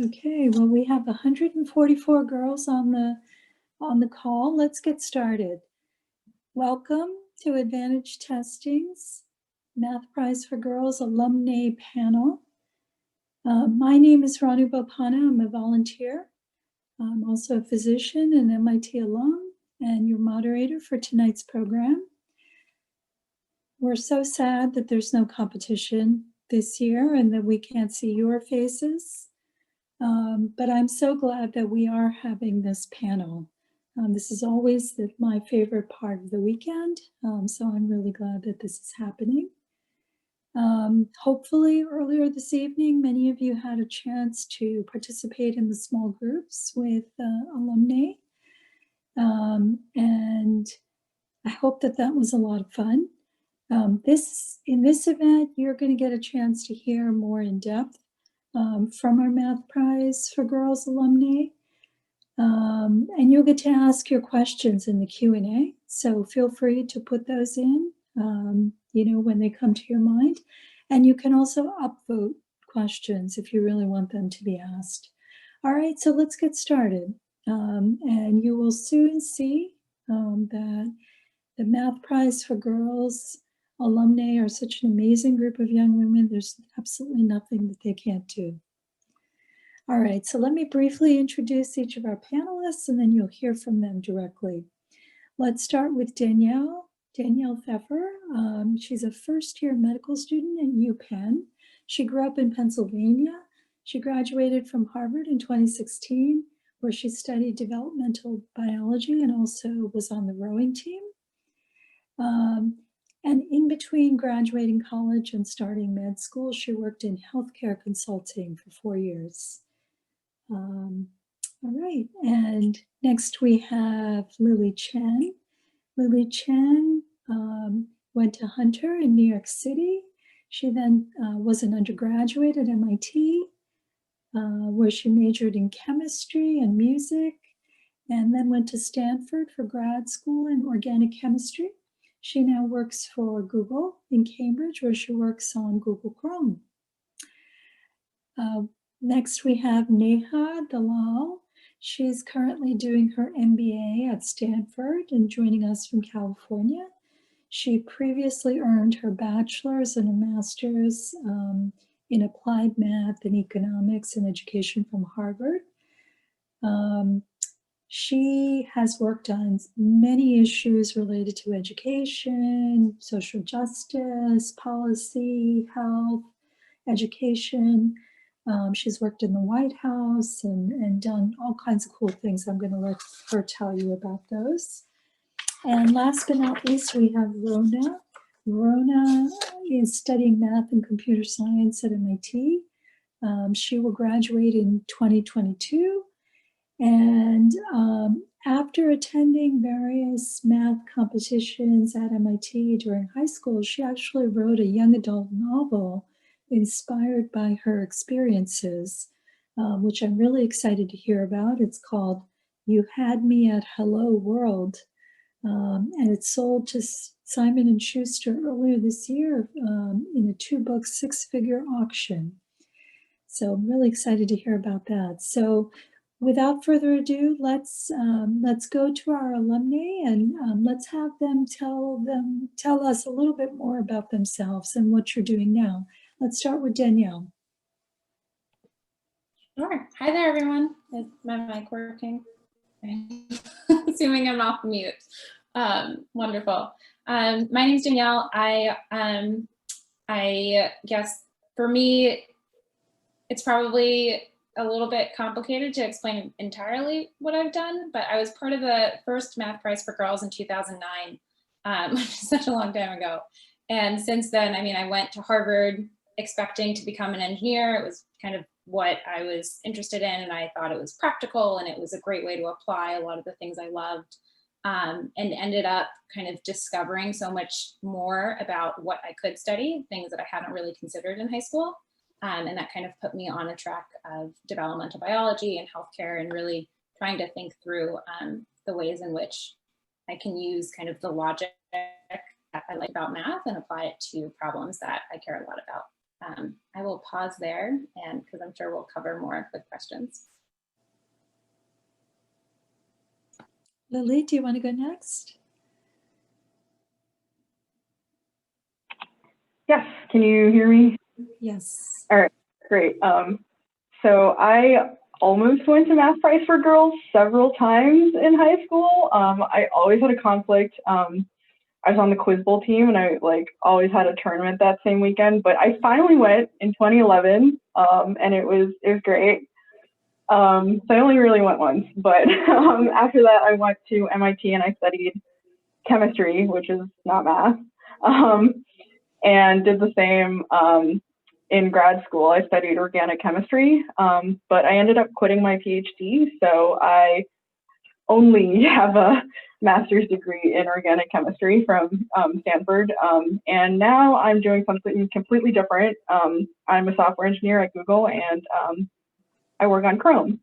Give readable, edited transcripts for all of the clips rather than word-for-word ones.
Okay, well, we have 144 girls on the call. Let's get started. Welcome to Advantage Testing's Math Prize for Girls Alumnae Panel. My name is Ranu Boppana. I'm a volunteer. I'm also a physician and MIT alum and your moderator for tonight's program. We're so sad that there's no competition this year and that we can't see your faces. But I'm so glad that we are having this panel. This is always my favorite part of the weekend, so I'm really glad that this is happening. Hopefully earlier this evening, many of you had a chance to participate in the small groups with alumni. And I hope that that was a lot of fun. In this event, you're going to get a chance to hear more in depth from our Math Prize for Girls alumni. And you'll get to ask your questions in the Q&A. So feel free to put those in, when they come to your mind. And you can also upvote questions if you really want them to be asked. All right, so let's get started. And you will soon see that the Math Prize for Girls alumni are such an amazing group of young women. There's absolutely nothing that they can't do. All right, so let me briefly introduce each of our panelists and then you'll hear from them directly. Let's start with Danielle Pfeffer. She's a first-year medical student at UPenn. She grew up in Pennsylvania. She graduated from Harvard in 2016, where she studied developmental biology and also was on the rowing team. And in between graduating college and starting med school, she worked in healthcare consulting for 4 years. All right, and next we have Lily Chen. Lily Chen went to Hunter in New York City. She then was an undergraduate at MIT, where she majored in chemistry and music, and then went to Stanford for grad school in organic chemistry. She now works for Google in Cambridge, where she works on Google Chrome. Next, we have Neha Dalal. She's currently doing her MBA at Stanford and joining us from California. She previously earned her bachelor's and a master's in applied math and economics and education from Harvard. She has worked on many issues related to education, social justice, policy, health, education. She's worked in the White House and done all kinds of cool things. I'm going to let her tell you about those. And last but not least, we have Rona. Rona is studying math and computer science at MIT. She will graduate in 2022. And after attending various math competitions at MIT during high school, she actually wrote a young adult novel inspired by her experiences, which I'm really excited to hear about. It's called You Had Me at Hello World, and it sold to Simon & Schuster earlier this year in a 2-book, 6-figure auction. So I'm really excited to hear about that. So without further ado, let's go to our alumni and let's have them tell us a little bit more about themselves and what you're doing now. Let's start with Danielle. Sure. Hi there, everyone. Is my mic working? Assuming I'm off mute. Wonderful. My name is Danielle. I guess for me, it's probably a little bit complicated to explain entirely what I've done, but I was part of the first Math Prize for Girls in 2009, which is such a long time ago. And since then, I mean, I went to Harvard expecting to become an engineer. It was kind of what I was interested in, and I thought it was practical, and it was a great way to apply a lot of the things I loved, and ended up kind of discovering so much more about what I could study, things that I hadn't really considered in high school. And that kind of put me on a track of developmental biology and healthcare and really trying to think through the ways in which I can use kind of the logic that I like about math and apply it to problems that I care a lot about. I I will pause there, and because I'm sure we'll cover more with questions. Lily, do you want to go next? Yes, can you hear me? Yes. All right, great. So I almost went to Math Prize for Girls several times in high school. I always had a conflict. I was on the Quiz Bowl team, and I always had a tournament that same weekend. But I finally went in 2011, and it was great. So I only really went once, but after that I went to MIT and I studied chemistry, which is not math, and did the same in grad school. I studied organic chemistry, but I ended up quitting my PhD, so I only have a master's degree in organic chemistry from Stanford, and now I'm doing something completely different. I'm a software engineer at Google, and I work on Chrome.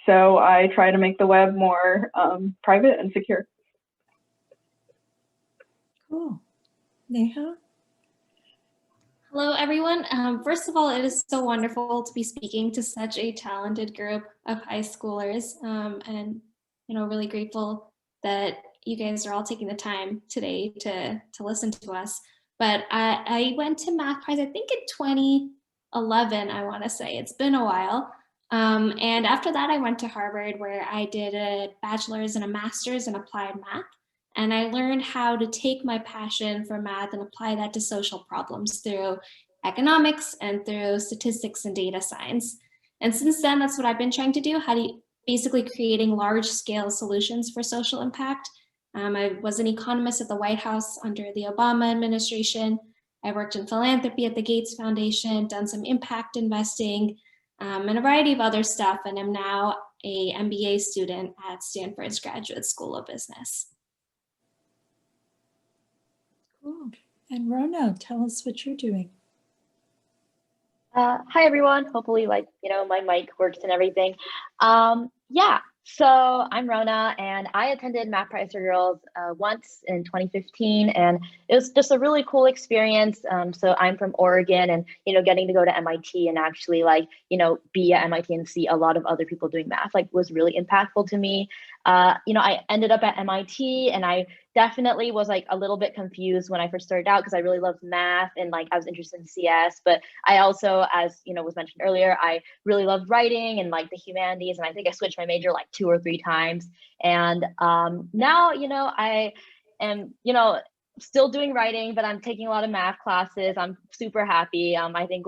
So I try to make the web more private and secure. Cool. Neha? Hello, everyone. First of all, it is so wonderful to be speaking to such a talented group of high schoolers, and really grateful that you guys are all taking the time today to listen to us. But I went to Math Prize, I think in 2011, I want to say. It's been a while. And after that, I went to Harvard, where I did a bachelor's and a master's in applied math. And I learned how to take my passion for math and apply that to social problems through economics and through statistics and data science. And since then, that's what I've been trying to do, basically creating large scale solutions for social impact. I was an economist at the White House under the Obama administration. I worked in philanthropy at the Gates Foundation, done some impact investing, and a variety of other stuff, and I'm now a MBA student at Stanford's Graduate School of Business. Cool. And Rona, tell us what you're doing. Hi, everyone. Hopefully, my mic works and everything. Yeah, so I'm Rona, and I attended Math Prize for Girls once in 2015, and it was just a really cool experience. So I'm from Oregon, and getting to go to MIT and actually be at MIT and see a lot of other people doing math was really impactful to me. I ended up at MIT, and I definitely was a little bit confused when I first started out because I really loved math and I was interested in CS, but I also, as was mentioned earlier, I really loved writing and the humanities, and I think I switched my major 2 or 3 times. And now I am still doing writing, but I'm taking a lot of math classes. I'm super happy. I think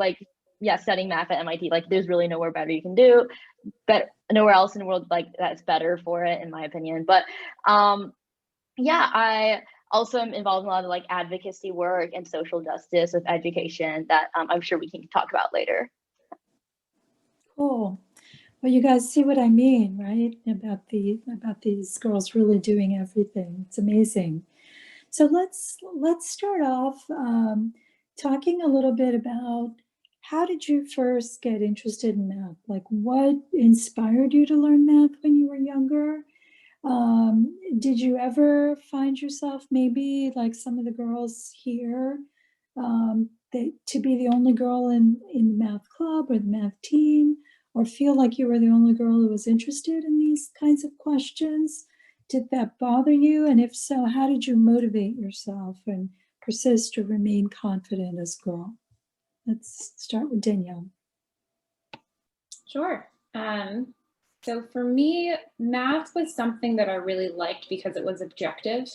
studying math at MIT, there's really nowhere better you can do, but nowhere else in the world that's better for it, in my opinion. But yeah, I also am involved in a lot of advocacy work and social justice with education that I'm sure we can talk about later. Cool. Well, you guys see what I mean, right? About these girls really doing everything. It's amazing. So let's start off talking a little bit about how did you first get interested in math? What inspired you to learn math when you were younger? Did you ever find yourself maybe like some of the girls here, to be the only girl in the math club or the math team, or feel like you were the only girl who was interested in these kinds of questions? Did that bother you? And if so, how did you motivate yourself and persist to remain confident as a girl? Let's start with Danielle. Sure. So for me, math was something that I really liked because it was objective.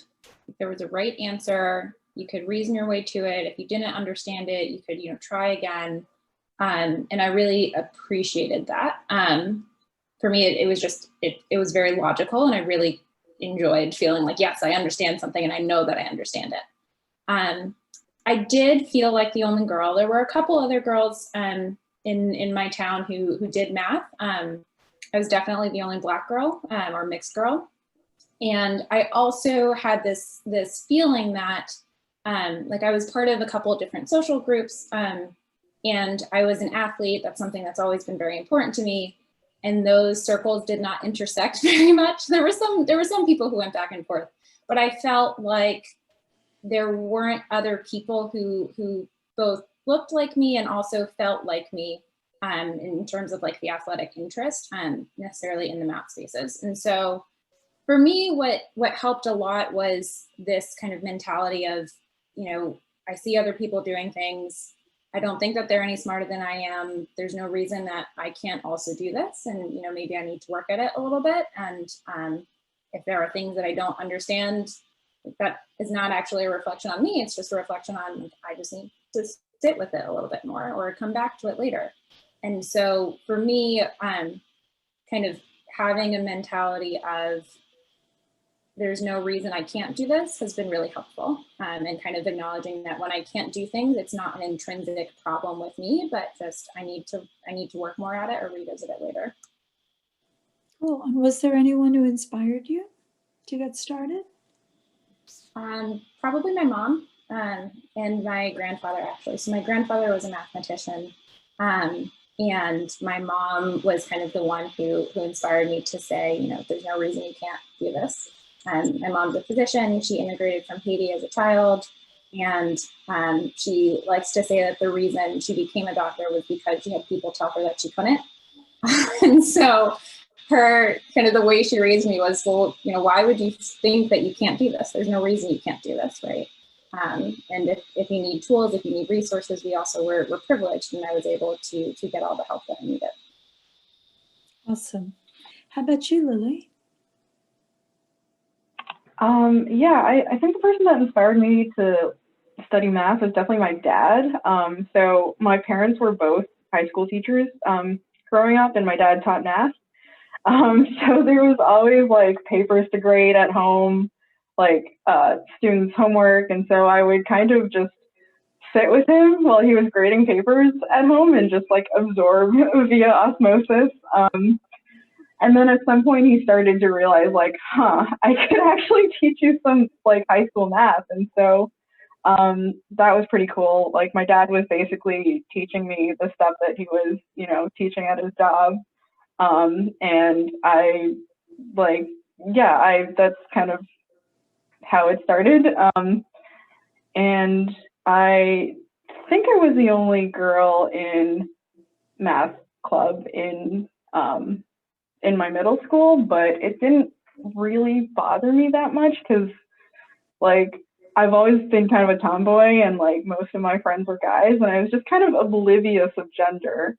There was a right answer. You could reason your way to it. If you didn't understand it, you could, try again. And I really appreciated that. For me, it was just, it was very logical, and I really enjoyed feeling like, yes, I understand something and I know that I understand it. I did feel like the only girl. There were a couple other girls in my town who did math. I was definitely the only Black girl or mixed girl. And I also had this feeling that I was part of a couple of different social groups, and I was an athlete. That's something that's always been very important to me. And those circles did not intersect very much. There were some people who went back and forth, but I felt like there weren't other people who both looked like me and also felt like me in terms of like the athletic interest, necessarily in the math spaces. And so for me, what helped a lot was this kind of mentality of, you know, I see other people doing things. I don't think that they're any smarter than I am. There's no reason that I can't also do this. And, you know, maybe I need to work at it a little bit. And if there are things that I don't understand, that is not actually a reflection on me. It's just a reflection on, like, I just need to sit with it a little bit more or come back to it later. And so for me, kind of having a mentality of there's no reason I can't do this has been really helpful. And kind of acknowledging that when I can't do things, it's not an intrinsic problem with me, but just I need to work more at it or revisit it later. Cool. And was there anyone who inspired you to get started? Probably my mom and my grandfather, actually. So my grandfather was a mathematician, and my mom was kind of the one who inspired me to say, you know, there's no reason you can't do this. My mom's a physician. She immigrated from Haiti as a child, and she likes to say that the reason she became a doctor was because she had people tell her that she couldn't. And so her kind of the way she raised me was, well, you know, why would you think that you can't do this? There's no reason you can't do this, right? And if you need tools, if you need resources, we also were privileged, and I was able to get all the help that I needed. Awesome. How about you, Lily? Yeah, I think the person that inspired me to study math was definitely my dad. So my parents were both high school teachers growing up, and my dad taught math. So there was always like papers to grade at home, like students' homework. And so I would kind of just sit with him while he was grading papers at home and just like absorb via osmosis. And then at some point he started to realize like, I could actually teach you some like high school math. And so that was pretty cool. Like my dad was basically teaching me the stuff that he was, you know, teaching at his job. And I like, yeah, that's kind of how it started. And I think I was the only girl in math club in my middle school, but it didn't really bother me that much because like I've always been kind of a tomboy, and like most of my friends were guys, and I was just kind of oblivious of gender.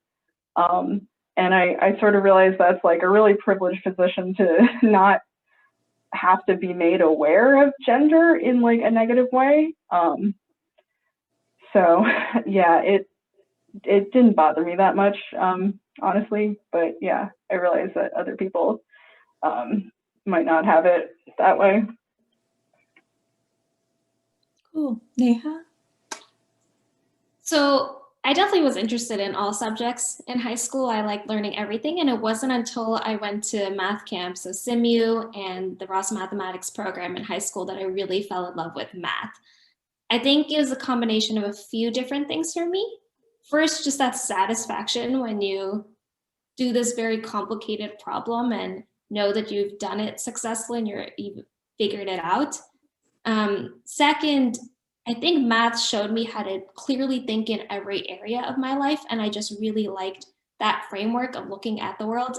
And I sort of realized that's like a really privileged position to not have to be made aware of gender in like a negative way. So yeah, it didn't bother me that much, honestly, but yeah, I realized that other people might not have it that way. Cool. Neha? So I definitely was interested in all subjects in high school. I liked learning everything, and it wasn't until I went to math camp, so SIMU and the Ross Mathematics program in high school, that I really fell in love with math. I think it was a combination of a few different things for me. First, just that satisfaction when you do this very complicated problem and know that you've done it successfully and you've figured it out. Second, I think math showed me how to clearly think in every area of my life, and I just really liked that framework of looking at the world.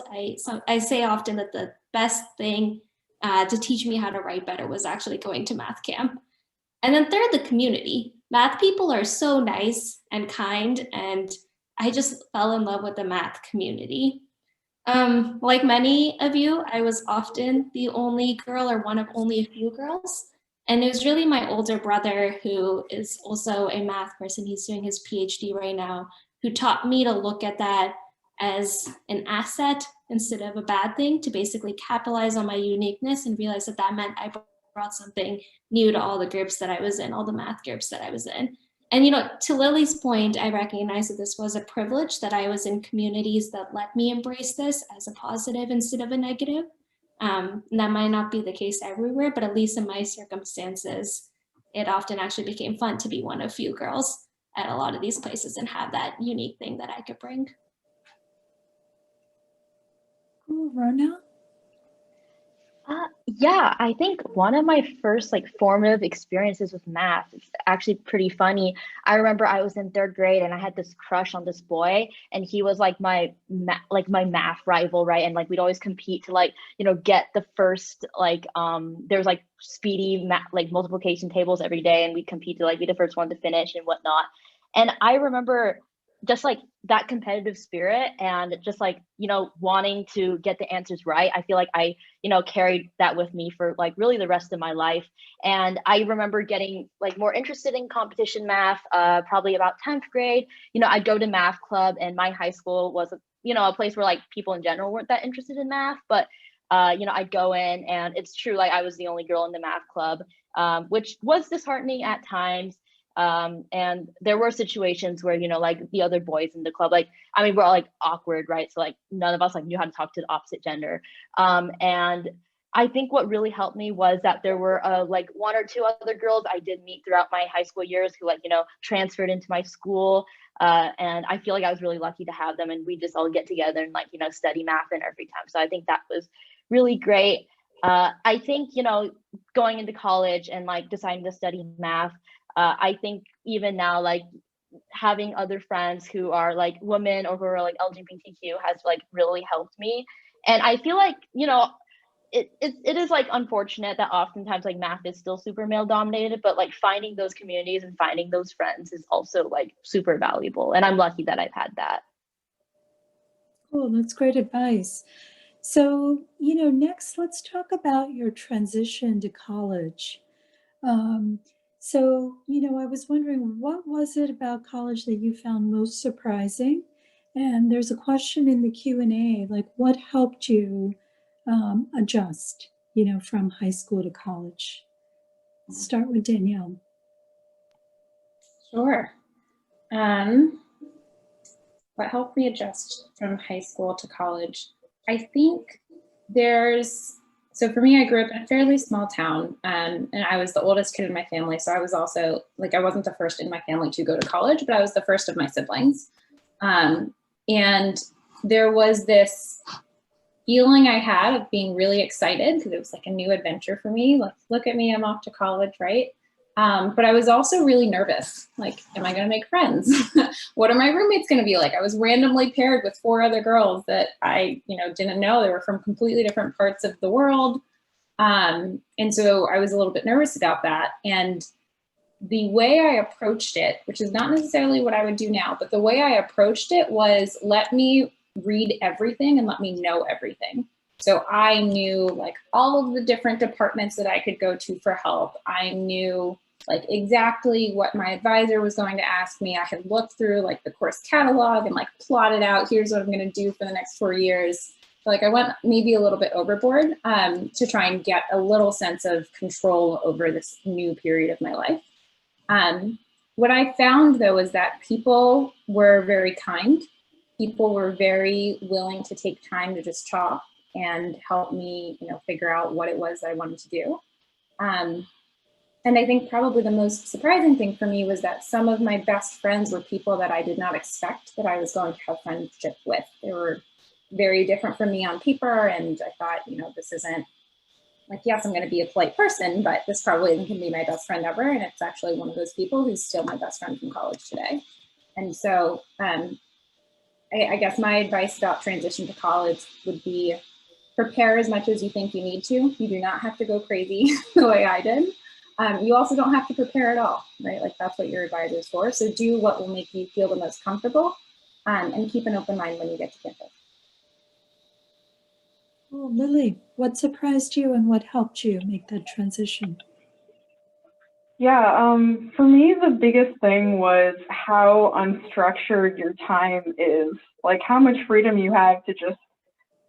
I say often that the best thing to teach me how to write better was actually going to math camp. And then third, the community. Math people are so nice and kind, and I just fell in love with the math community. Like many of you, I was often the only girl or one of only a few girls. And it was really my older brother, who is also a math person, he's doing his PhD right now, who taught me to look at that as an asset instead of a bad thing, to basically capitalize on my uniqueness and realize that that meant I brought something new to all the groups that I was in, all the math groups that I was in. And, you know, to Lily's point, I recognize that this was a privilege, that I was in communities that let me embrace this as a positive instead of a negative. And that might not be the case everywhere, but at least in my circumstances, it often actually became fun to be one of few girls at a lot of these places and have that unique thing that I could bring. Cool. Rona? Yeah, I think one of my first like formative experiences with math is actually pretty funny. I remember I was in third grade and I had this crush on this boy, and he was like my math rival, right? And like we'd always compete to like get the first like there was like speedy like multiplication tables every day, and we'd compete to like be the first one to finish and whatnot. And I remember just like that competitive spirit and just like wanting to get the answers right. I feel like I carried that with me for like really the rest of my life. And I remember getting like more interested in competition math, probably about 10th grade. I'd go to math club, and my high school was, a place where like people in general weren't that interested in math, but I'd go in, and it's true, like I was the only girl in the math club, which was disheartening at times. And there were situations where, like the other boys in the club, like, I mean, we're all like awkward, right? So like none of us like knew how to talk to the opposite gender. And I think what really helped me was that there were like one or two other girls I did meet throughout my high school years who like, transferred into my school. And I feel like I was really lucky to have them, and we just all get together and like, study math and every time. So I think that was really great. I think, going into college and like deciding to study math, I think even now, like having other friends who are like women or who are like LGBTQ has like really helped me. And I feel like, it is like unfortunate that oftentimes like math is still super male dominated, but like finding those communities and finding those friends is also like super valuable. And I'm lucky that I've had that. Cool, that's great advice. So, next let's talk about your transition to college. So, I was wondering, what was it about college that you found most surprising? And there's a question in the Q&A, like what helped you adjust, from high school to college? Start with Danielle. Sure. What helped me adjust from high school to college? I think so for me, I grew up in a fairly small town, and I was the oldest kid in my family. So I was also like, I wasn't the first in my family to go to college, but I was the first of my siblings. And there was this feeling I had of being really excited because it was like a new adventure for me. Like, look at me, I'm off to college, right? But I was also really nervous. Like, am I going to make friends? What are my roommates going to be like? I was randomly paired with 4 other girls that I, didn't know. They were from completely different parts of the world. And so I was a little bit nervous about that. And the way I approached it, which is not necessarily what I would do now, but the way I approached it was let me read everything and let me know everything. So I knew like all of the different departments that I could go to for help. I knew like exactly what my advisor was going to ask me. I had looked through like the course catalog and like plotted out, here's what I'm going to do for the next 4 years. So, like I went maybe a little bit overboard to try and get a little sense of control over this new period of my life. What I found though is that people were very kind. People were very willing to take time to just talk and help me, figure out what it was that I wanted to do. And I think probably the most surprising thing for me was that some of my best friends were people that I did not expect that I was going to have friendship with. They were very different from me on paper, and I thought, this isn't like, yes, I'm going to be a polite person, but this probably isn't going to be my best friend ever. And it's actually one of those people who's still my best friend from college today. And so I guess my advice about transition to college would be prepare as much as you think you need to. You do not have to go crazy the way I did. You also don't have to prepare at all, right? Like that's what your advisor is for. So do what will make you feel the most comfortable, and keep an open mind when you get to campus. Well, Lily, what surprised you and what helped you make that transition? Yeah, for me, the biggest thing was how unstructured your time is. Like how much freedom you have to just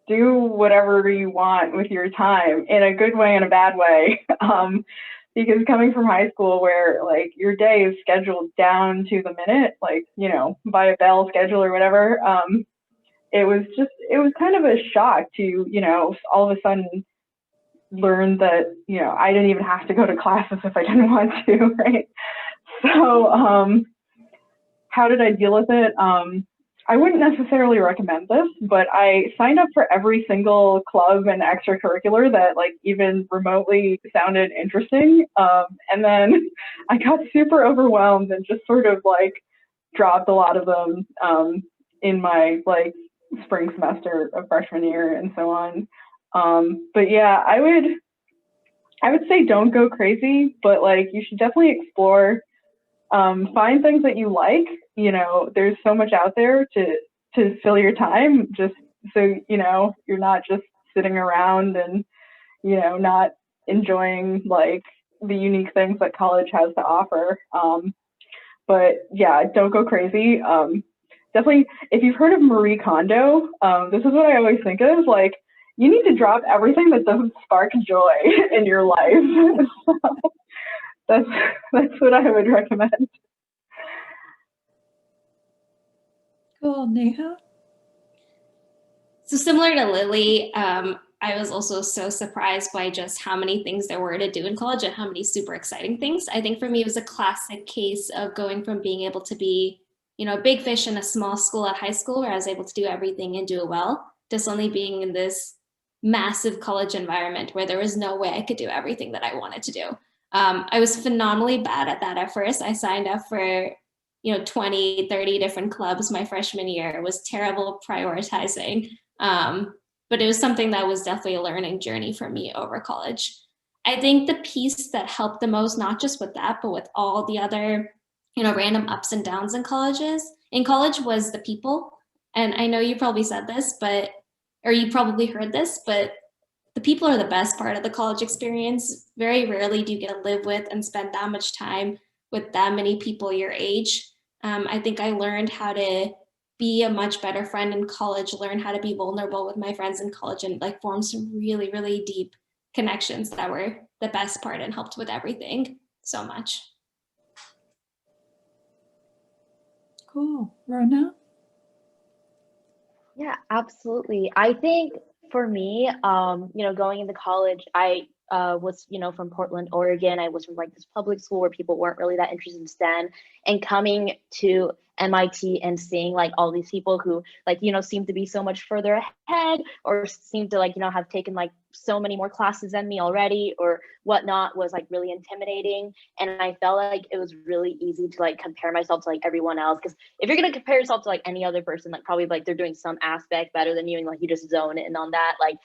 do whatever you want with your time in a good way and a bad way. Because coming from high school where like your day is scheduled down to the minute, like, by a bell schedule or whatever, it was kind of a shock to, all of a sudden learn that, I didn't even have to go to classes if I didn't want to, right? So how did I deal with it? I wouldn't necessarily recommend this, but I signed up for every single club and extracurricular that like even remotely sounded interesting. And then I got super overwhelmed and just sort of like dropped a lot of them in my like spring semester of freshman year and so on. But yeah, I would say don't go crazy, but like you should definitely explore. Find things that you like. You know, there's so much out there to fill your time, just so you know you're not just sitting around and you know not enjoying like the unique things that college has to offer. But yeah, don't go crazy. Definitely, if you've heard of Marie Kondo, this is what I always think of. Like, you need to drop everything that doesn't spark joy in your life. So that's what I would recommend. Cool. Neha? So similar to Lily, I was also so surprised by just how many things there were to do in college and how many super exciting things. I think for me, it was a classic case of going from being able to be, you know, a big fish in a small school at high school where I was able to do everything and do it well, to suddenly being in this massive college environment where there was no way I could do everything that I wanted to do. I was phenomenally bad at that at first. I signed up for, you know, 20, 30 different clubs my freshman year. It was terrible prioritizing. But it was something that was definitely a learning journey for me over college. I think the piece that helped the most, not just with that, but with all the other, you know, random ups and downs in college, was the people. And I know you probably said this, or you probably heard this, but the people are the best part of the college experience. Very rarely do you get to live with and spend that much time with that many people your age. I think I learned how to be a much better friend in college, learn how to be vulnerable with my friends in college, and like form some really, really deep connections that were the best part and helped with everything so much. Cool. Rona? Yeah, absolutely. I think for me, you know, going into college, I was, you know, from Portland, Oregon. I was from like this public school where people weren't really that interested in STEM, and coming to MIT and seeing like all these people who like, you know, seem to be so much further ahead or seem to like, you know, have taken like so many more classes than me already or whatnot was like really intimidating. And I felt like it was really easy to like compare myself to like everyone else. Because if you're going to compare yourself to like any other person, like probably like they're doing some aspect better than you and like you just zone in on that. Like,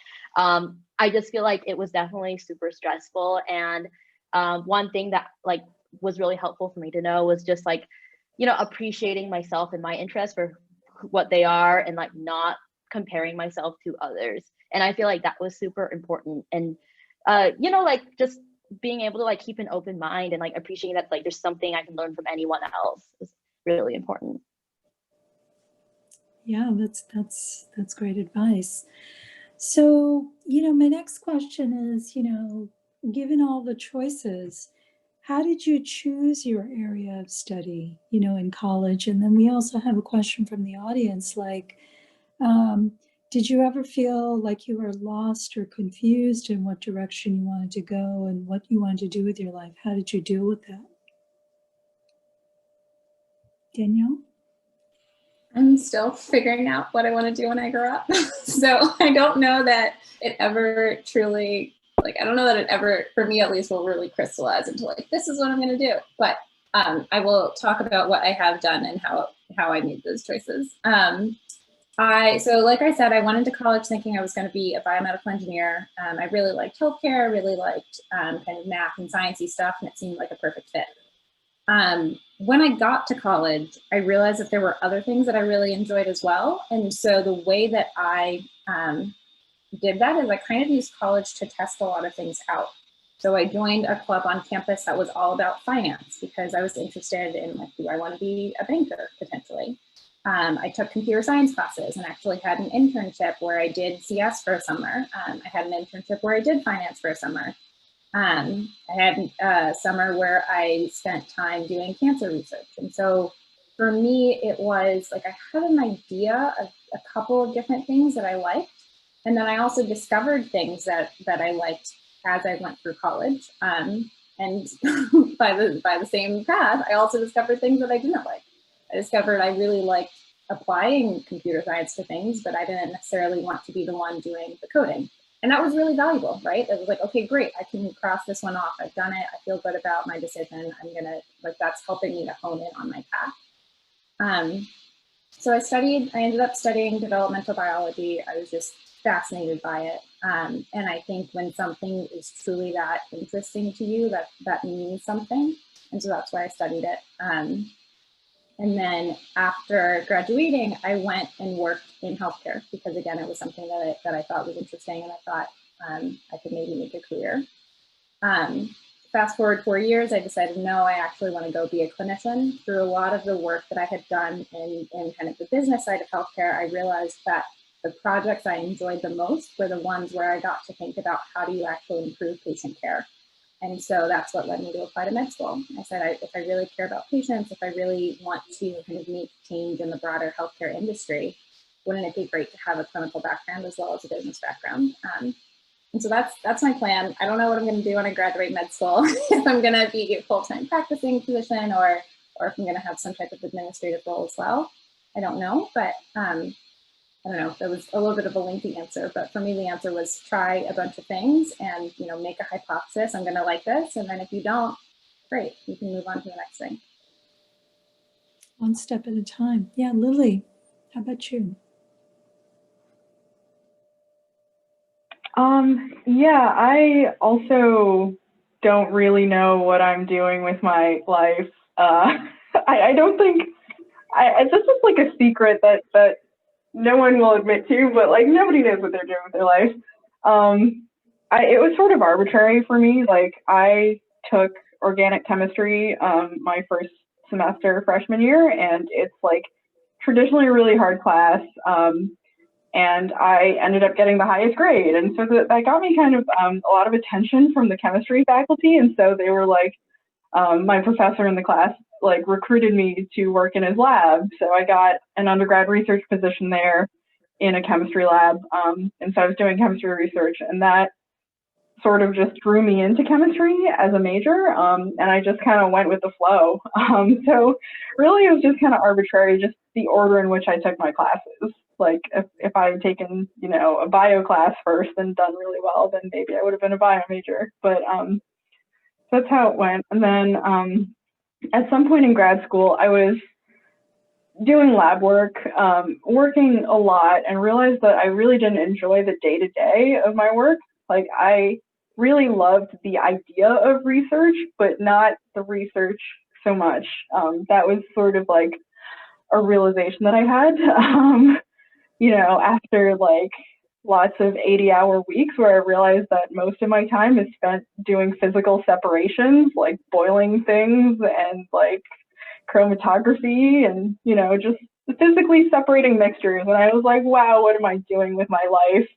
I just feel like it was definitely super stressful. And one thing that like was really helpful for me to know was just like, you know, appreciating myself and my interests for what they are and like not comparing myself to others. And I feel like that was super important. And, you know, like just being able to like keep an open mind and like appreciating that like there's something I can learn from anyone else is really important. Yeah, that's great advice. So, you know, my next question is, you know, given all the choices, how did you choose your area of study, you know, in college? And then we also have a question from the audience, like, did you ever feel like you were lost or confused in what direction you wanted to go and what you wanted to do with your life? How did you deal with that? Danielle? I'm still figuring out what I want to do when I grow up. So I don't know that it ever truly, like, I don't know that it ever, for me at least, will really crystallize into like, this is what I'm going to do. But I will talk about what I have done and how I made those choices. So like I said, I went into college thinking I was going to be a biomedical engineer. I really liked healthcare, really liked kind of math and sciencey stuff, and it seemed like a perfect fit. When I got to college, I realized that there were other things that I really enjoyed as well. And so the way that I did that is I kind of used college to test a lot of things out. So I joined a club on campus that was all about finance because I was interested in like, do I want to be a banker potentially? I took computer science classes and actually had an internship where I did CS for a summer. I had an internship where I did finance for a summer. I had a summer where I spent time doing cancer research. And so for me, it was like I had an idea of a couple of different things that I liked. And then I also discovered things that I liked as I went through college. And by the same path, I also discovered things that I didn't like. I discovered I really liked applying computer science to things, but I didn't necessarily want to be the one doing the coding. And that was really valuable, right? It was like, okay, great, I can cross this one off. I've done it. I feel good about my decision. I'm gonna, like, that's helping me to hone in on my path. So I ended up studying developmental biology. I was just fascinated by it. And I think when something is truly that interesting to you, that means something. And so that's why I studied it. And then after graduating, I went and worked in healthcare because, again, it was something that I thought was interesting, and I thought I could maybe make a career. Fast forward 4 years, I decided, no, I actually want to go be a clinician. Through a lot of the work that I had done in kind of the business side of healthcare, I realized that the projects I enjoyed the most were the ones where I got to think about how do you actually improve patient care. And so that's what led me to apply to med school. I said, if I really care about patients, if I really want to kind of make change in the broader healthcare industry, wouldn't it be great to have a clinical background as well as a business background? And so that's my plan. I don't know what I'm going to do when I graduate med school, if I'm going to be a full-time practicing physician or if I'm going to have some type of administrative role as well. I don't know, but I don't know. That was a little bit of a lengthy answer, but for me, the answer was try a bunch of things and, make a hypothesis. I'm going to like this. And then if you don't, great, you can move on to the next thing. One step at a time. Yeah, Lily, how about you? Yeah, I also don't really know what I'm doing with my life. I don't think, this is like a secret that no one will admit to, but like nobody knows what they're doing with their life. It was sort of arbitrary for me. Like I took organic chemistry my first semester freshman year, and it's like traditionally a really hard class. And I ended up getting the highest grade. And so that got me kind of a lot of attention from the chemistry faculty. And so they were like, my professor in the class like recruited me to work in his lab. So I got an undergrad research position there in a chemistry lab. And so I was doing chemistry research, and that sort of just drew me into chemistry as a major. And I just kind of went with the flow. So really it was just kind of arbitrary, just the order in which I took my classes. Like if I had taken, a bio class first and done really well, then maybe I would have been a bio major. But that's how it went. And then at some point in grad school, I was doing lab work, working a lot, and realized that I really didn't enjoy the day-to-day of my work. Like I really loved the idea of research, but not the research so much. That was sort of like a realization that I had. After like lots of 80-hour weeks where I realized that most of my time is spent doing physical separations, like boiling things and like chromatography and, just physically separating mixtures. And I was like, wow, what am I doing with my life?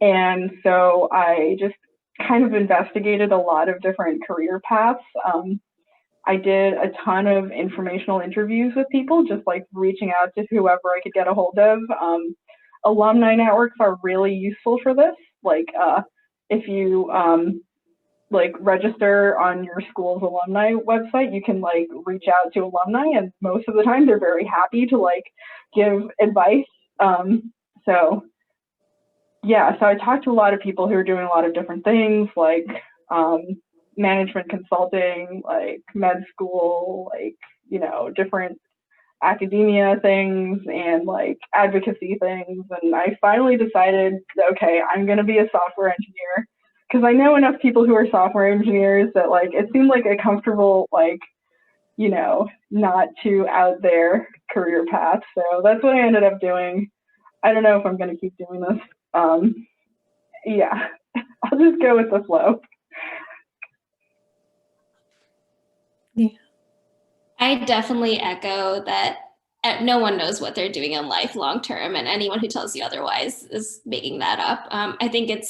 And so I just kind of investigated a lot of different career paths. I did a ton of informational interviews with people, just like reaching out to whoever I could get a hold of. Alumni networks are really useful for this. Like if you like register on your school's alumni website, you can like reach out to alumni, and most of the time they're very happy to like give advice. So I talked to a lot of people who are doing a lot of different things, like management consulting, like med school, like, different academia things and like advocacy things. And I finally decided, okay, I'm going to be a software engineer, because I know enough people who are software engineers that like it seemed like a comfortable, like, not too out there career path. So that's what I ended up doing. I don't know if I'm going to keep doing this. I'll just go with the flow. Yeah. I definitely echo that no one knows what they're doing in life long term, and anyone who tells you otherwise is making that up. I think it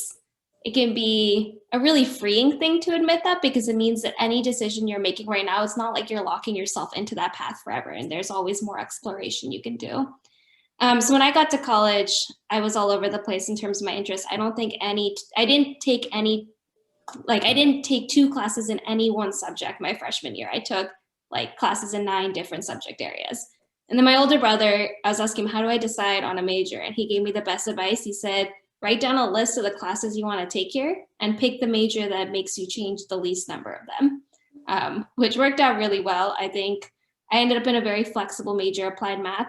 can be a really freeing thing to admit that, because it means that any decision you're making right now, it's not like you're locking yourself into that path forever, and there's always more exploration you can do. So when I got to college, I was all over the place in terms of my interests. I didn't take 2 classes in any one subject my freshman year. I took like classes in 9 different subject areas. And then my older brother, I was asking him, how do I decide on a major? And he gave me the best advice. He said, write down a list of the classes you want to take here and pick the major that makes you change the least number of them, which worked out really well. I think I ended up in a very flexible major, applied math,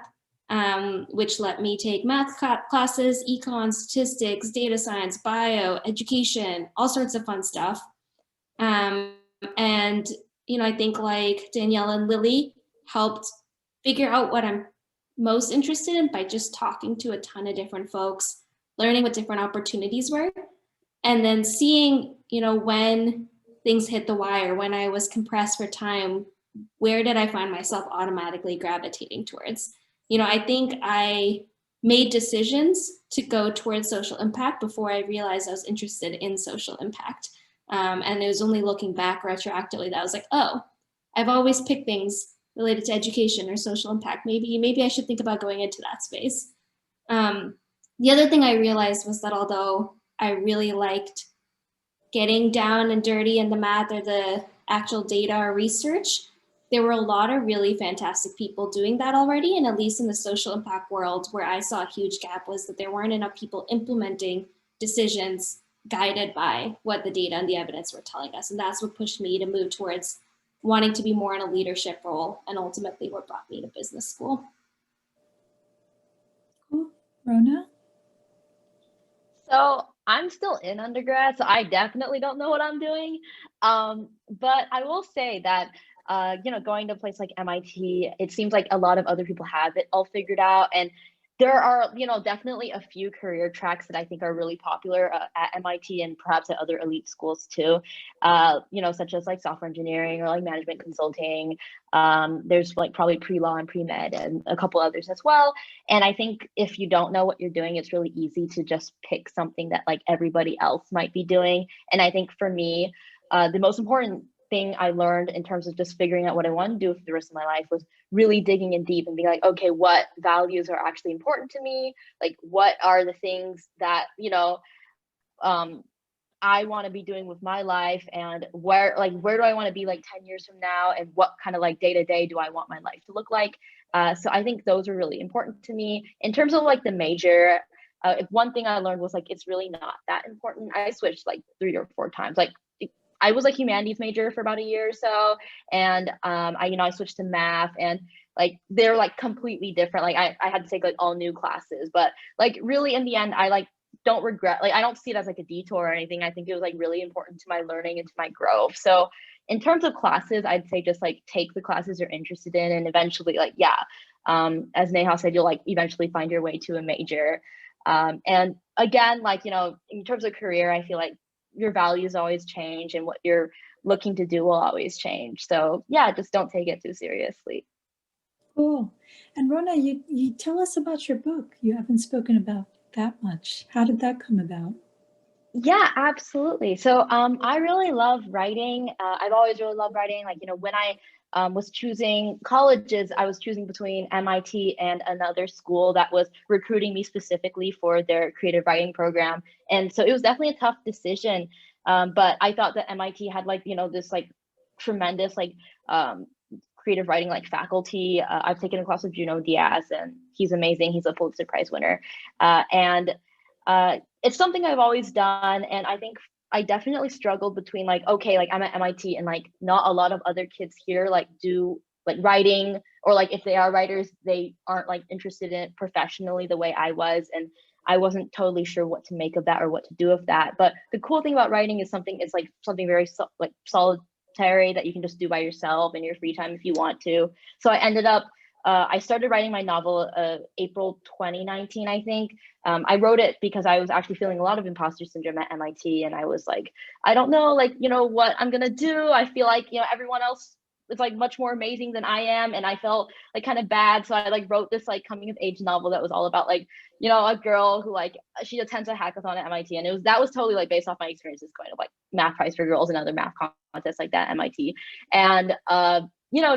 which let me take math classes, econ, statistics, data science, bio, education, all sorts of fun stuff. And, I think like Danielle and Lily helped figure out what I'm most interested in by just talking to a ton of different folks, learning what different opportunities were, and then seeing, when things hit the wire, when I was compressed for time, where did I find myself automatically gravitating towards? I think I made decisions to go towards social impact before I realized I was interested in social impact. And it was only looking back retroactively that I was like, oh, I've always picked things related to education or social impact. Maybe I should think about going into that space. The other thing I realized was that although I really liked getting down and dirty in the math or the actual data or research, there were a lot of really fantastic people doing that already. And at least in the social impact world, where I saw a huge gap was that there weren't enough people implementing decisions guided by what the data and the evidence were telling us. And that's what pushed me to move towards wanting to be more in a leadership role, and ultimately what brought me to business school. Cool. Rona? So I'm still in undergrad, so I definitely don't know what I'm doing. But I will say that, going to a place like MIT, it seems like a lot of other people have it all figured out. And there are, definitely a few career tracks that I think are really popular at MIT and perhaps at other elite schools too, such as like software engineering or like management consulting. There's like probably pre-law and pre-med and a couple others as well. And I think if you don't know what you're doing, it's really easy to just pick something that like everybody else might be doing. And I think for me, the most important thing I learned in terms of just figuring out what I want to do for the rest of my life was really digging in deep and being like, okay, what values are actually important to me? Like, what are the things that, I want to be doing with my life, and where do I want to be like 10 years from now, and what kind of like day to day do I want my life to look like? So I think those are really important to me. In terms of like the major, if one thing I learned was like, it's really not that important. I switched like 3 or 4 times. Like I was a humanities major for about a year or so, and I switched to math, and like they're like completely different. Like I had to take like all new classes, but like really in the end, I like don't regret, like I don't see it as like a detour or anything. I think it was like really important to my learning and to my growth. So in terms of classes, I'd say just like take the classes you're interested in, and eventually like, as Neha said, you'll like eventually find your way to a major. And again, like, in terms of career, I feel like your values always change and what you're looking to do will always change. So yeah, just don't take it too seriously. Cool. And Rona, you tell us about your book. You haven't spoken about that much. How did that come about? Yeah, absolutely. So I really love writing. I've always really loved writing. Like, when I was choosing colleges, I was choosing between MIT and another school that was recruiting me specifically for their creative writing program. And so it was definitely a tough decision. But I thought that MIT had like, this like tremendous like creative writing like faculty. I've taken a class with Juno Diaz, and he's amazing. He's a Pulitzer Prize winner. And it's something I've always done. And I think I definitely struggled between like, okay, like I'm at MIT and like not a lot of other kids here like do like writing, or like if they are writers, they aren't like interested in it professionally the way I was. And I wasn't totally sure what to make of that or what to do with that. But the cool thing about writing is something very like solitary that you can just do by yourself in your free time if you want to. So I ended up I started writing my novel April 2019, I think. I wrote it because I was actually feeling a lot of imposter syndrome at MIT, and I was like, I don't know, like, what I'm gonna do. I feel like, everyone else is like much more amazing than I am, and I felt like kind of bad. So I like wrote this like coming of age novel that was all about like, a girl who like she attends a hackathon at MIT, and that was totally like based off my experiences going to like Math Prize for Girls and other math contests like that at MIT, and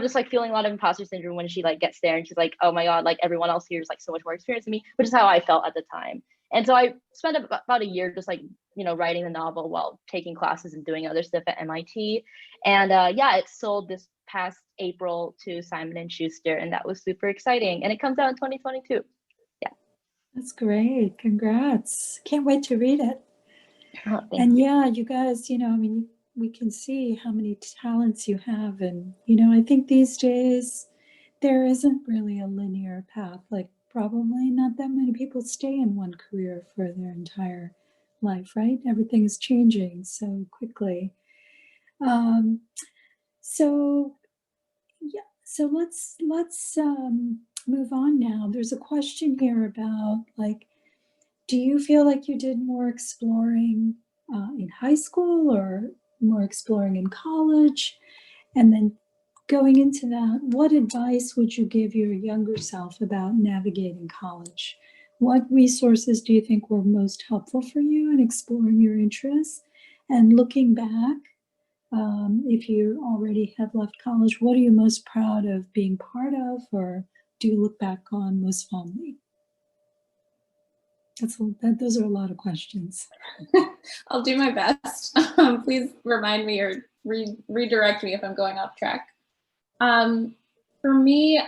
just like feeling a lot of imposter syndrome when she like gets there and she's like, oh my God, like everyone else here is like so much more experienced than me, which is how I felt at the time. And so I spent about a year just like writing the novel while taking classes and doing other stuff at MIT. And yeah, it sold this past April to Simon & Schuster, and that was super exciting. And it comes out in 2022. Yeah. That's great. Congrats. Can't wait to read it. Oh, And yeah, you guys, I mean, we can see how many talents you have. And, I think these days there isn't really a linear path. Like, probably not that many people stay in one career for their entire life, right? Everything is changing so quickly. So let's move on now. There's a question here about, like, do you feel like you did more exploring in high school or more exploring in college? And then going into that, what advice would you give your younger self about navigating college? What resources do you think were most helpful for you in exploring your interests? And looking back, if you already have left college, what are you most proud of being part of, or do you look back on most fondly? Those are a lot of questions. I'll do my best. Please remind me or redirect me if I'm going off track. For me,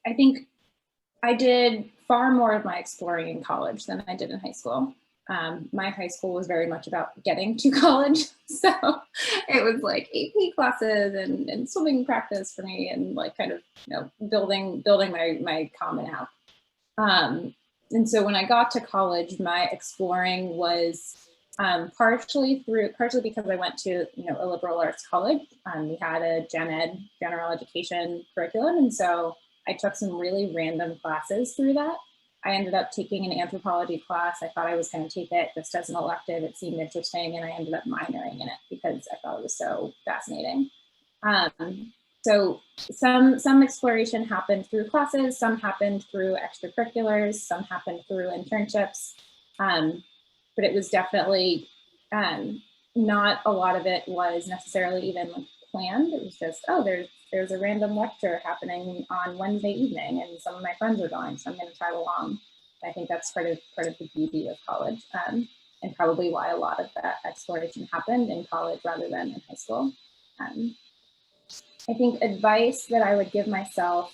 I think I did far more of my exploring in college than I did in high school. My high school was very much about getting to college. So it was like AP classes and swimming practice for me, and like kind of, building my Common App. And so when I got to college, my exploring was partially because I went to, a liberal arts college. We had a gen ed, general education curriculum. And so I took some really random classes through that. I ended up taking an anthropology class. I thought I was going to take it just as an elective. It seemed interesting, and I ended up minoring in it because I thought it was so fascinating. So some exploration happened through classes, some happened through extracurriculars, some happened through internships, but it was definitely not a lot of it was necessarily even like planned. It was just, there's a random lecture happening on Wednesday evening, and some of my friends are going, so I'm going to tag along. I think that's part of the beauty of college, and probably why a lot of that exploration happened in college rather than in high school. I think advice that I would give myself,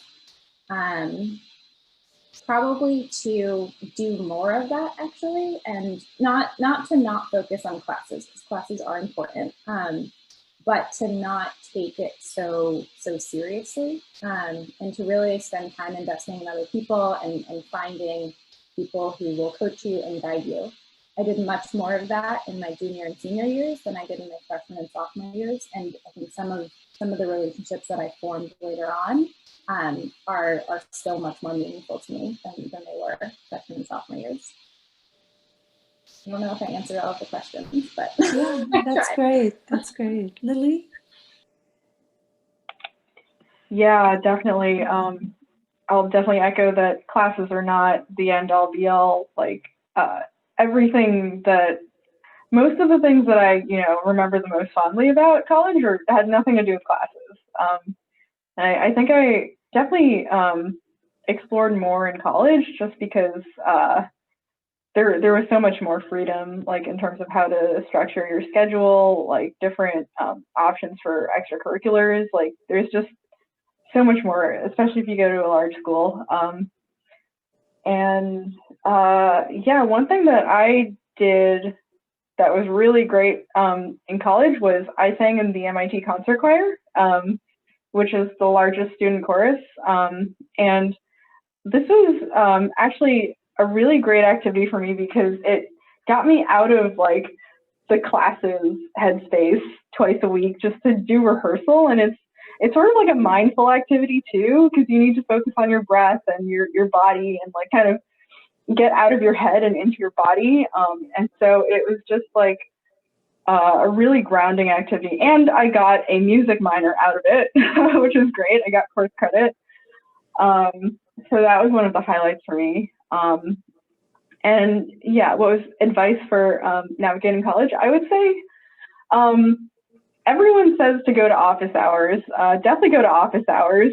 probably to do more of that actually, and not to focus on classes, because classes are important, but to not take it so seriously, and to really spend time investing in other people and finding people who will coach you and guide you. I did much more of that in my junior and senior years than I did in my freshman and sophomore years, and I think some of the relationships that I formed later on are still much more meaningful to me than they were freshman and sophomore years. I don't know if I answered all of the questions, but yeah, that's great. That's great. Lily? Yeah, definitely. I'll definitely echo that classes are not the end all be all. Like most of the things that I, remember the most fondly about college had nothing to do with classes. And I think I definitely explored more in college just because there was so much more freedom, like in terms of how to structure your schedule, like different options for extracurriculars. Like there's just so much more, especially if you go to a large school. Yeah, one thing that I did that was really great in college was I sang in the MIT concert choir, which is the largest student chorus. And this was actually a really great activity for me because it got me out of like the classes headspace twice a week just to do rehearsal. And it's sort of like a mindful activity too, because you need to focus on your breath and your body and like kind of get out of your head and into your body. And so it was just like a really grounding activity. And I got a music minor out of it, which was great. I got course credit. So that was one of the highlights for me. And yeah, what was advice for navigating college? I would say everyone says to go to office hours. Definitely go to office hours.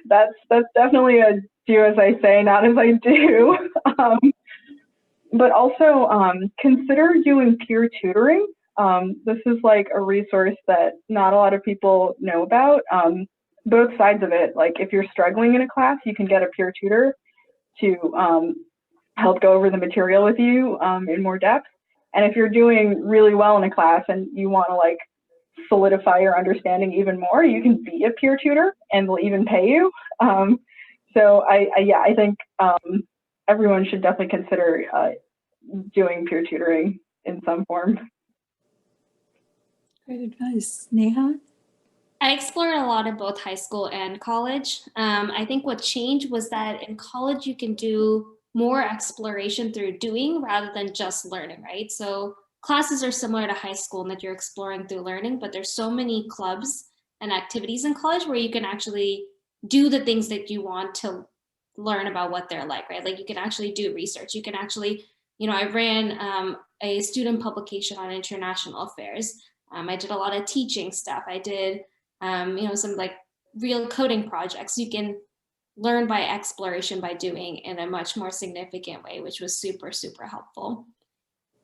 That's definitely a do as I say, not as I do. but also consider doing peer tutoring. This is like a resource that not a lot of people know about. Both sides of it, like if you're struggling in a class, you can get a peer tutor to help go over the material with you in more depth. And if you're doing really well in a class and you want to like solidify your understanding even more, you can be a peer tutor and they'll even pay you. So I think everyone should definitely consider doing peer tutoring in some form. Great advice. Neha? I explored a lot in both high school and college. I think what changed was that in college, you can do more exploration through doing rather than just learning, right? So classes are similar to high school in that you're exploring through learning, but there's so many clubs and activities in college where you can actually do the things that you want to learn about what they're like, right? Like you can actually do research. You can actually, I ran a student publication on international affairs. I did a lot of teaching stuff. I did some like real coding projects. You can learn by exploration by doing in a much more significant way, which was super, super helpful.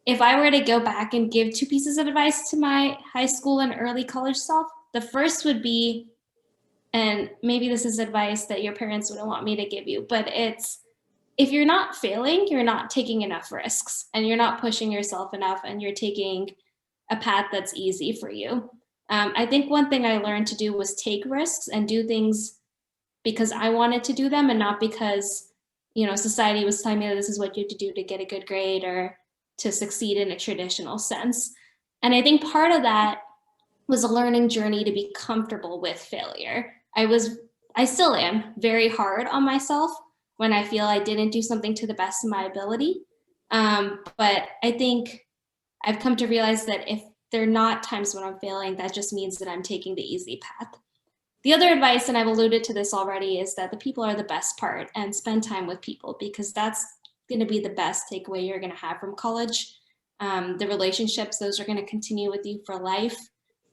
If I were to go back and give 2 pieces of advice to my high school and early college self, the first would be, and maybe this is advice that your parents wouldn't want me to give you, but it's, if you're not failing, you're not taking enough risks and you're not pushing yourself enough and you're taking a path that's easy for you. I think one thing I learned to do was take risks and do things because I wanted to do them and not because, society was telling me that this is what you have to do to get a good grade or to succeed in a traditional sense. And I think part of that was a learning journey to be comfortable with failure. I still am very hard on myself when I feel I didn't do something to the best of my ability. But I think I've come to realize that if there are not times when I'm failing, that just means that I'm taking the easy path. The other advice, and I've alluded to this already, is that the people are the best part and spend time with people because that's going to be the best takeaway you're going to have from college. The relationships, those are going to continue with you for life.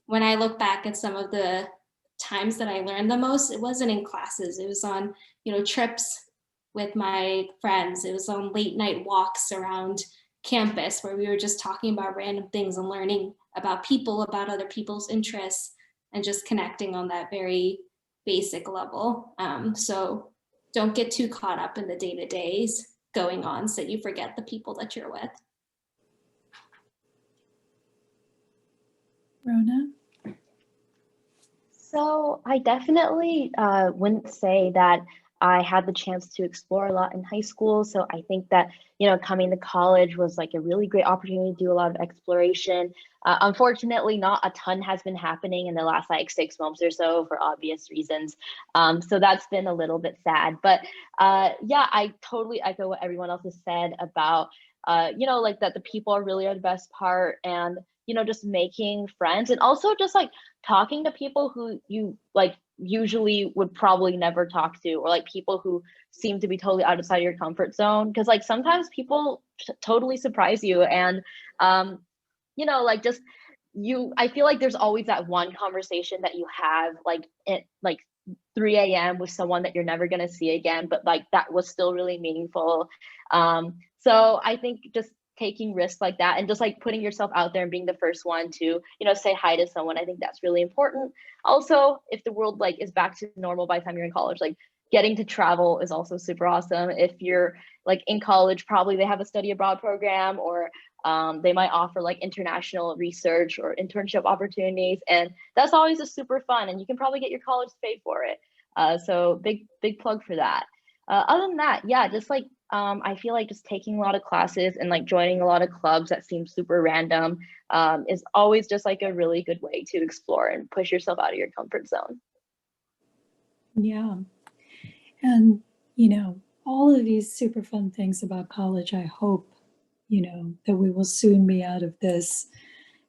When I look back at some of the times that I learned the most, it wasn't in classes. It was on, trips with my friends. It was on late night walks around campus where we were just talking about random things and learning about people, about other people's interests, and just connecting on that very basic level. So don't get too caught up in the day-to-days going on so you forget the people that you're with. Rona? So I definitely wouldn't say that I had the chance to explore a lot in high school. So I think that, coming to college was like a really great opportunity to do a lot of exploration. Unfortunately, not a ton has been happening in the last like 6 months or so for obvious reasons. So that's been a little bit sad. But yeah, I totally echo what everyone else has said about, like that the people are really the best part and, just making friends and also just like talking to people who you like usually would probably never talk to, or like people who seem to be totally outside your comfort zone, because like sometimes people totally surprise you and like just I feel like there's always that one conversation that you have like at like 3 a.m. with someone that you're never going to see again, but like that was still really meaningful. So I think just taking risks like that and just like putting yourself out there and being the first one to, say hi to someone, I think that's really important. Also, if the world like is back to normal by the time you're in college, like getting to travel is also super awesome. If you're like in college, probably they have a study abroad program, or they might offer like international research or internship opportunities, and that's always just super fun, and you can probably get your college paid for it. So big plug for that. Other than that, yeah, just like I feel like just taking a lot of classes and like joining a lot of clubs that seem super random is always just like a really good way to explore and push yourself out of your comfort zone. Yeah. And, all of these super fun things about college, I hope, that we will soon be out of this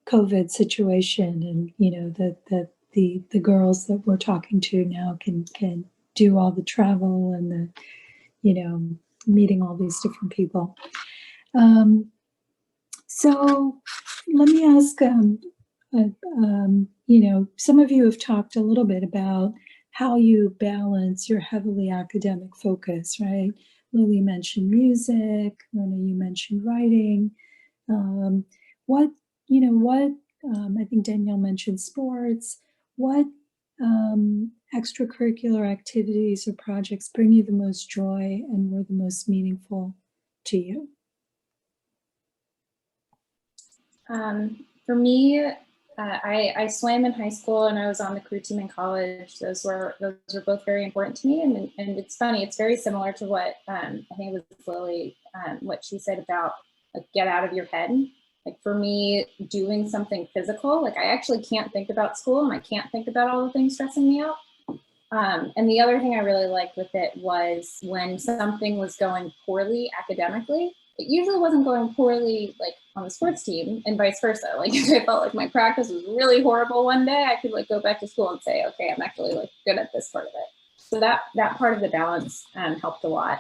COVID situation and, that the girls that we're talking to now can do all the travel and the, meeting all these different people. So let me ask, some of you have talked a little bit about how you balance your heavily academic focus, right, Lily mentioned music, Rona, you mentioned writing. What, I think Danielle mentioned sports. What extracurricular activities or projects bring you the most joy and were the most meaningful to you? For me, I swam in high school and I was on the crew team in college. Those were both very important to me. And it's funny, it's very similar to what I think it was Lily, what she said about like get out of your head. Like for me, doing something physical, like I actually can't think about school and I can't think about all the things stressing me out. And the other thing I really liked with it was when something was going poorly academically, it usually wasn't going poorly like on the sports team and vice versa. Like if I felt like my practice was really horrible one day, I could like go back to school and say, okay, I'm actually like good at this part of it. So that part of the balance helped a lot.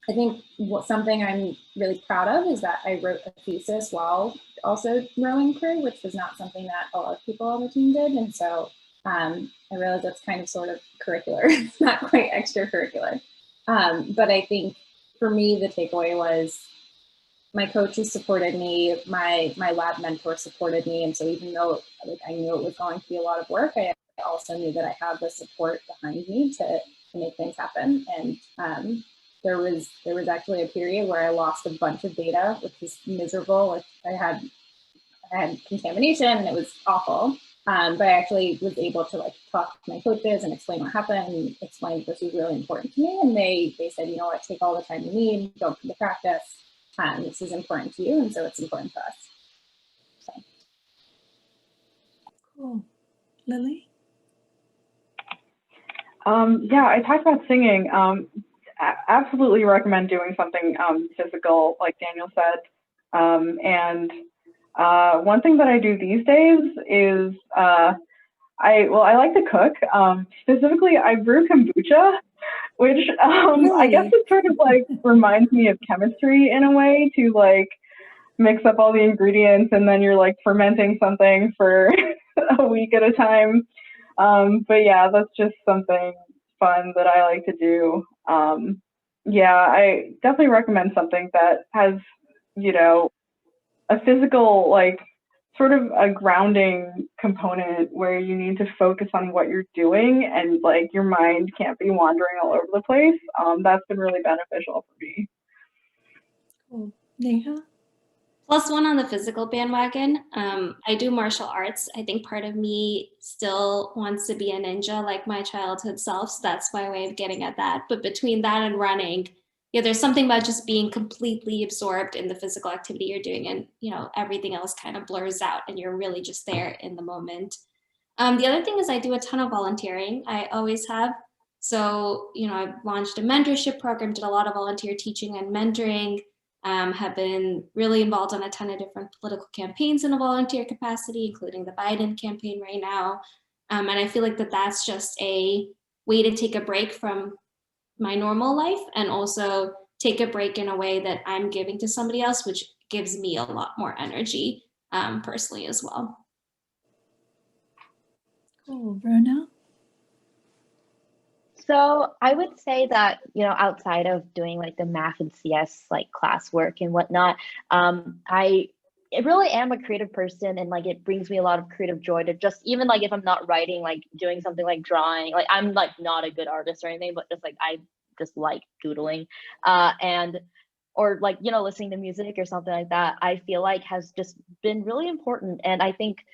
I think something I'm really proud of is that I wrote a thesis while also rowing crew, which was not something that a lot of people on the team did. And so I realize that's kind of sort of curricular, not quite extracurricular. But I think for me, the takeaway was my coaches supported me, my lab mentor supported me. And so even though like, I knew it was going to be a lot of work, I also knew that I had the support behind me to make things happen. And there was actually a period where I lost a bunch of data, which was miserable. Like I had contamination and it was awful. But I actually was able to like talk to my coaches and explain what happened and explain this was really important to me. And they said, you know what, take all the time you need, don't come to practice. This is important to you. And so it's important to us. So. Cool. Lily? Yeah, I talked about singing. Absolutely recommend doing something physical, like Daniel said. And one thing that I do these days is I like to cook. Specifically, I brew kombucha, which I guess it sort of like reminds me of chemistry in a way, to like mix up all the ingredients and then you're like fermenting something for a week at a time. But yeah, that's just something fun that I like to do. Yeah, I definitely recommend something that has, a physical, like sort of a grounding component where you need to focus on what you're doing and like your mind can't be wandering all over the place. That's been really beneficial for me. Cool. Neha? Plus one on the physical bandwagon. I do martial arts. I think part of me still wants to be a ninja like my childhood self. So that's my way of getting at that. But between that and running, yeah, there's something about just being completely absorbed in the physical activity you're doing, and everything else kind of blurs out and you're really just there in the moment. The other thing is I do a ton of volunteering. I always have. So, I've launched a mentorship program, did a lot of volunteer teaching and mentoring. Have been really involved on a ton of different political campaigns in a volunteer capacity, including the Biden campaign right now. And I feel like that's just a way to take a break from my normal life and also take a break in a way that I'm giving to somebody else, which gives me a lot more energy personally as well. Cool. Rona? So I would say that, outside of doing like the math and CS like classwork and whatnot, I really am a creative person, and like it brings me a lot of creative joy to just, even like if I'm not writing, like doing something like drawing, like I'm like not a good artist or anything, but just like I just like doodling, or like, listening to music or something like that, I feel like has just been really important. And I think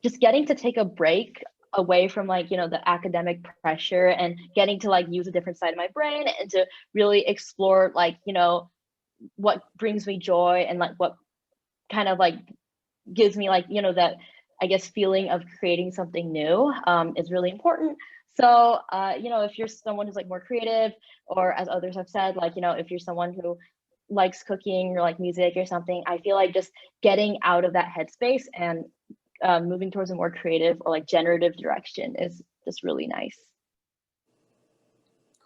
just getting to take a break away from like, the academic pressure and getting to like use a different side of my brain and to really explore like, what brings me joy and like what kind of like gives me like, that I guess feeling of creating something new is really important. So, if you're someone who's like more creative, or as others have said, like, if you're someone who likes cooking or like music or something, I feel like just getting out of that headspace and moving towards a more creative or like generative direction is just really nice.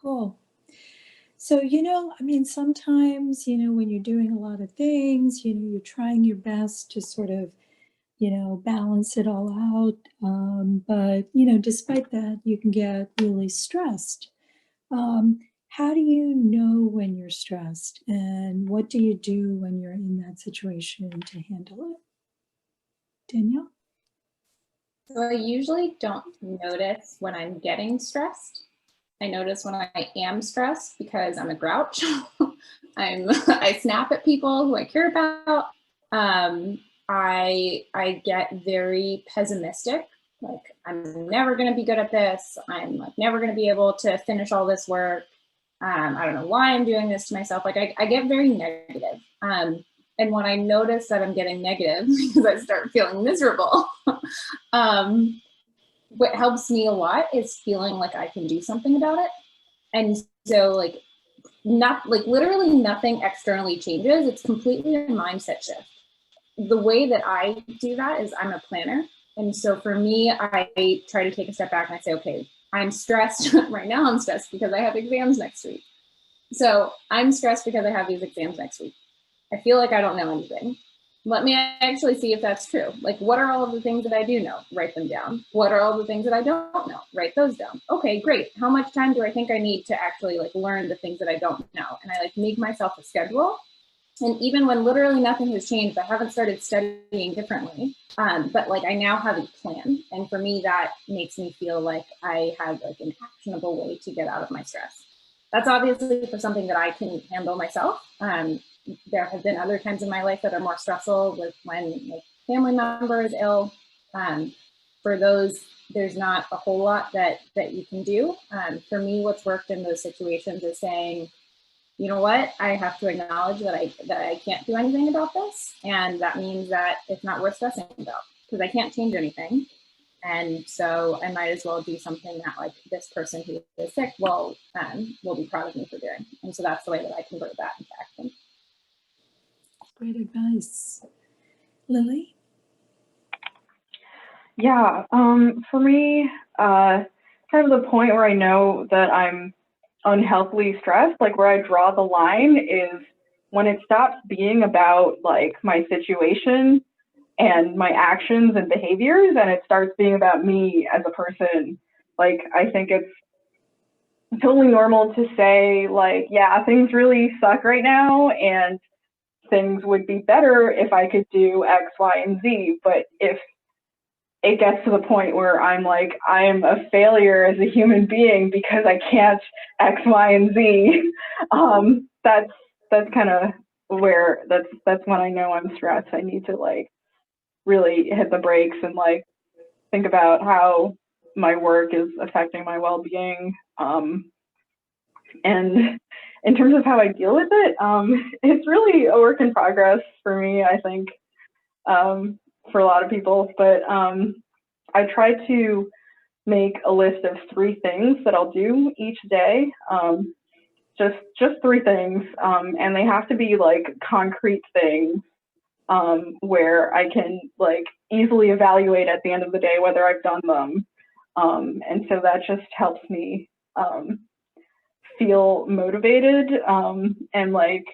Cool. So, sometimes, when you're doing a lot of things, you're trying your best to sort of, balance it all out. But, despite that, you can get really stressed. How do you know when you're stressed, and what do you do when you're in that situation to handle it? Danielle? So I usually don't notice when I'm getting stressed. I notice when I am stressed because I'm a grouch. I snap at people who I care about. I get very pessimistic. Like, I'm never going to be good at this. I'm like never going to be able to finish all this work. I don't know why I'm doing this to myself. Like, I get very negative. And when I notice that I'm getting negative, because I start feeling miserable, what helps me a lot is feeling like I can do something about it. And so like literally nothing externally changes. It's completely a mindset shift. The way that I do that is I'm a planner. And so for me, I try to take a step back and I say, okay, I'm stressed right now. I'm stressed because I have exams next week. So I'm stressed because I have these exams next week. I feel like I don't know anything. Let me actually see if that's true. Like, what are all of the things that I do know? Write them down. What are all the things that I don't know? Write those down. Okay, great. How much time do I think I need to actually like learn the things that I don't know? And I like make myself a schedule. And even when literally nothing has changed, I haven't started studying differently. But like I now have a plan. And for me, that makes me feel like I have like an actionable way to get out of my stress. That's obviously for something that I can handle myself. There have been other times in my life that are more stressful, with when like family member is ill. For those, there's not a whole lot that you can do. For me, what's worked in those situations is saying, you know what, I have to acknowledge that I can't do anything about this, and that means that it's not worth stressing about because I can't change anything. And so I might as well do something that like this person who is sick will be proud of me for doing. And so that's the way that I convert that into action. Great advice. Lily? Yeah, for me, kind of the point where I know that I'm unhealthily stressed, like where I draw the line is when it stops being about like my situation and my actions and behaviors, and it starts being about me as a person. Like, I think it's totally normal to say like, yeah, things really suck right now, and things would be better if I could do X, Y, and Z. But if it gets to the point where I'm like, I am a failure as a human being because I can't X, Y, and Z, that's kind of where that's when I know I'm stressed. I need to like really hit the brakes and like think about how my work is affecting my well-being. And in terms of how I deal with it, it's really a work in progress for me, I think, for a lot of people. But I try to make a list of 3 things that I'll do each day. Just 3 things, and they have to be like concrete things, where I can like easily evaluate at the end of the day whether I've done them. And so that just helps me feel motivated, and like,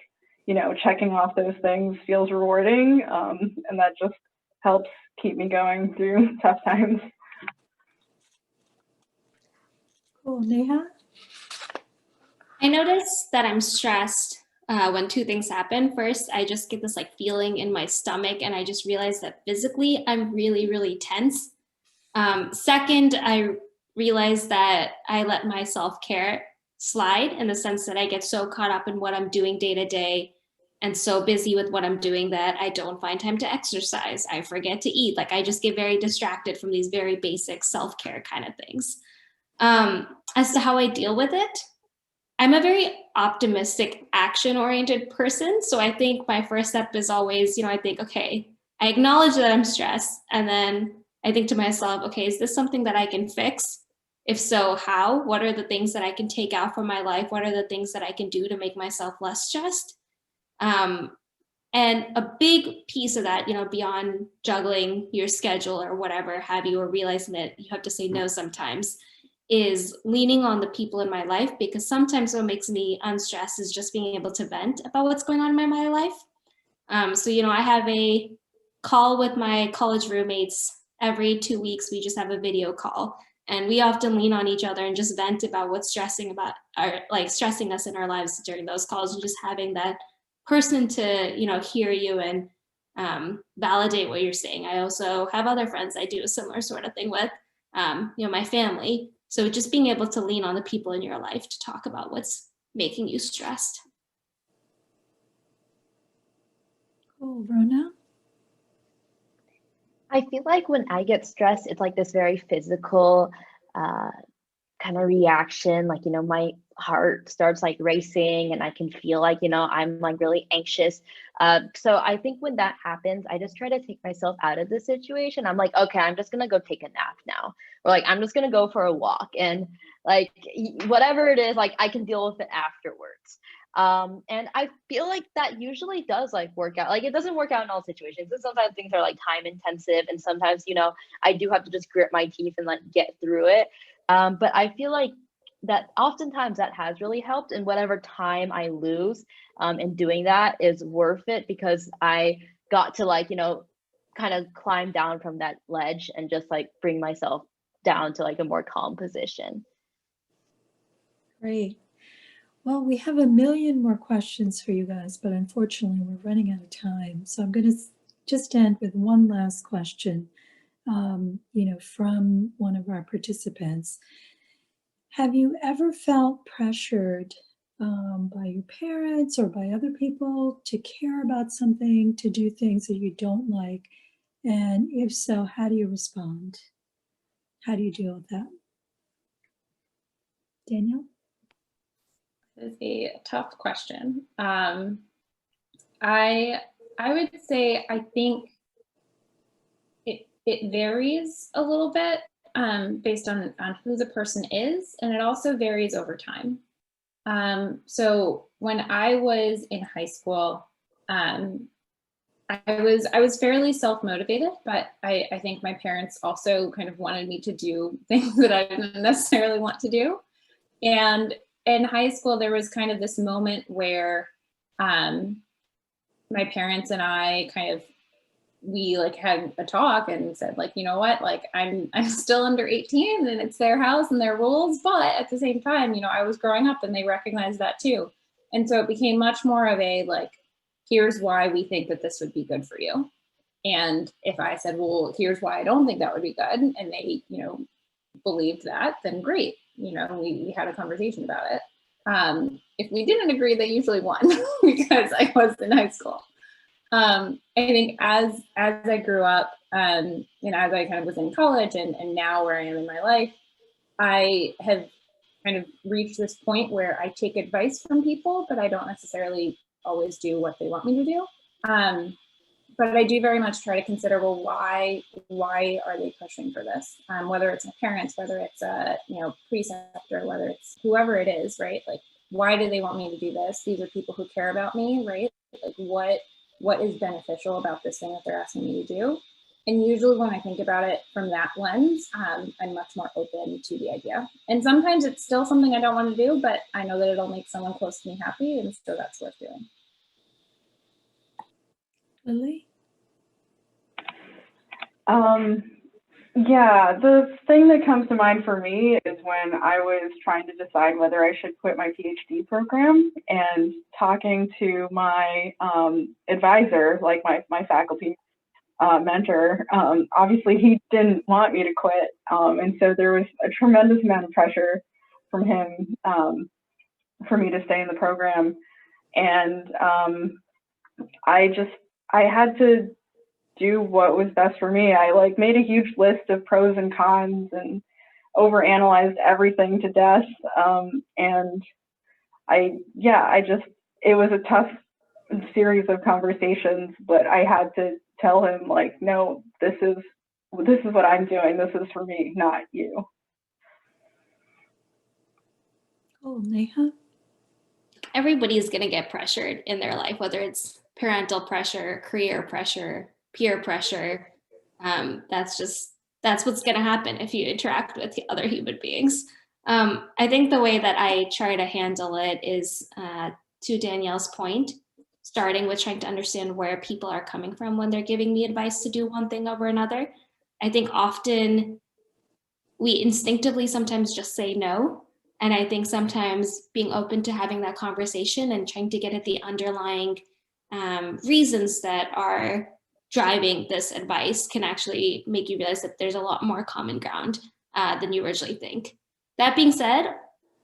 you know, checking off those things feels rewarding, and that just helps keep me going through tough times. Cool. Neha? I notice that I'm stressed when 2 things happen. First, I just get this like feeling in my stomach, and I just realize that physically I'm really, really tense. Second, I realize that I let my self-care slide, in the sense that I get so caught up in what I'm doing day to day and so busy with what I'm doing that I don't find time to exercise. I forget to eat. Like, I just get very distracted from these very basic self-care kind of things. As to how I deal with it, I'm a very optimistic, action-oriented person. So I think my first step is always, I think, okay, I acknowledge that I'm stressed. And then I think to myself, okay, is this something that I can fix? If so, how? What are the things that I can take out from my life? What are the things that I can do to make myself less stressed? And a big piece of that, beyond juggling your schedule or whatever have you, or realizing that you have to say no sometimes, is leaning on the people in my life, because sometimes what makes me unstressed is just being able to vent about what's going on in my life. So, I have a call with my college roommates every 2 weeks. We just have a video call. And we often lean on each other and just vent about what's stressing us in our lives during those calls, and just having that person to, hear you and validate what you're saying. I also have other friends I do a similar sort of thing with, my family. So just being able to lean on the people in your life to talk about what's making you stressed. Cool, Rona? I feel like when I get stressed, it's like this very physical kind of reaction. Like, my heart starts like racing and I can feel like, I'm like really anxious. So I think when that happens, I just try to take myself out of the situation. I'm like, okay, I'm just going to go take a nap now. Or like, I'm just going to go for a walk, and like, whatever it is, like I can deal with it afterwards. And I feel like that usually does like work out. Like, it doesn't work out in all situations. And sometimes things are like time intensive, and sometimes, I do have to just grit my teeth and like get through it. But I feel like that oftentimes that has really helped, and whatever time I lose in doing that is worth it, because I got to like, kind of climb down from that ledge and just like bring myself down to like a more calm position. Great. Well, we have a million more questions for you guys, but unfortunately we're running out of time. So I'm going to just end with one last question, from one of our participants. Have you ever felt pressured by your parents or by other people to care about something, to do things that you don't like? And if so, how do you respond? How do you deal with that? Danielle? This is a tough question. I would say I think it varies a little bit based on who the person is, and it also varies over time. So when I was in high school, I was fairly self-motivated, but I think my parents also kind of wanted me to do things that I didn't necessarily want to do. And in high school, there was kind of this moment where my parents and I we like had a talk and said, like, you know what, like I'm still under 18 and it's their house and their rules, but at the same time, I was growing up and they recognized that too. And so it became much more of a like, here's why we think that this would be good for you. And if I said, well, here's why I don't think that would be good, and they, believed that, then great. We had a conversation about it. If we didn't agree, they usually won because I was in high school. I think as I grew up, and as I kind of was in college and now where I am in my life, I have kind of reached this point where I take advice from people, but I don't necessarily always do what they want me to do. But I do very much try to consider, well, why are they pushing for this? Whether it's my parents, whether it's a preceptor, whether it's whoever it is, right? Like, why do they want me to do this? These are people who care about me, right? Like, what is beneficial about this thing that they're asking me to do? And usually when I think about it from that lens, I'm much more open to the idea. And sometimes it's still something I don't want to do, but I know that it'll make someone close to me happy, and so that's worth doing. Lily? Yeah, the thing that comes to mind for me is when I was trying to decide whether I should quit my PhD program, and talking to my advisor, like my faculty mentor. Obviously, he didn't want me to quit, and so there was a tremendous amount of pressure from him for me to stay in the program. And I had to do what was best for me. I like made a huge list of pros and cons and overanalyzed everything to death. And it was a tough series of conversations, but I had to tell him, like, no, this is what I'm doing. This is for me, not you. Oh, Neha? Everybody's going to get pressured in their life, whether it's parental pressure, career pressure, peer pressure. That's what's going to happen if you interact with other human beings. I think the way that I try to handle it is, to Danielle's point, starting with trying to understand where people are coming from when they're giving me advice to do one thing over another. I think often we instinctively sometimes just say no. And I think sometimes being open to having that conversation and trying to get at the underlying reasons that are driving this advice can actually make you realize that there's a lot more common ground than you originally think. That being said,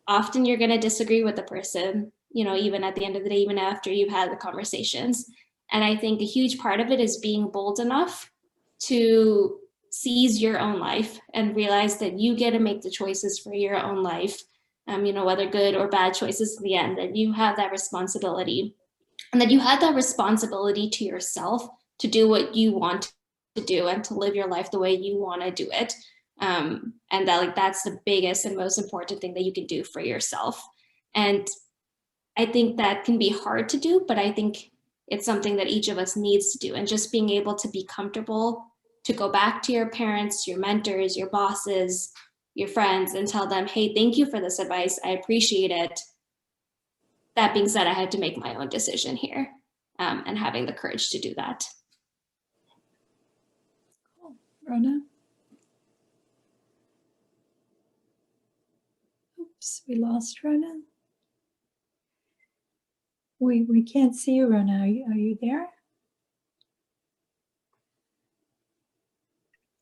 often you're going to disagree with the person, you know, even at the end of the day, even after you've had the conversations. And I think a huge part of it is being bold enough to seize your own life and realize that you get to make the choices for your own life, you know, whether good or bad choices in the end, that you have that responsibility, and that you have that responsibility to yourself to do what you want to do and to live your life the way you want to do it. And that, like, that's the biggest and most important thing that you can do for yourself. And I think that can be hard to do, but I think it's something that each of us needs to do. And just being able to be comfortable to go back to your parents, your mentors, your bosses, your friends, and tell them, hey, thank you for this advice. I appreciate it. That being said, I had to make my own decision here, and having the courage to do that. Cool. Rona? Oops, we lost Rona. We can't see you, Rona. Are you there?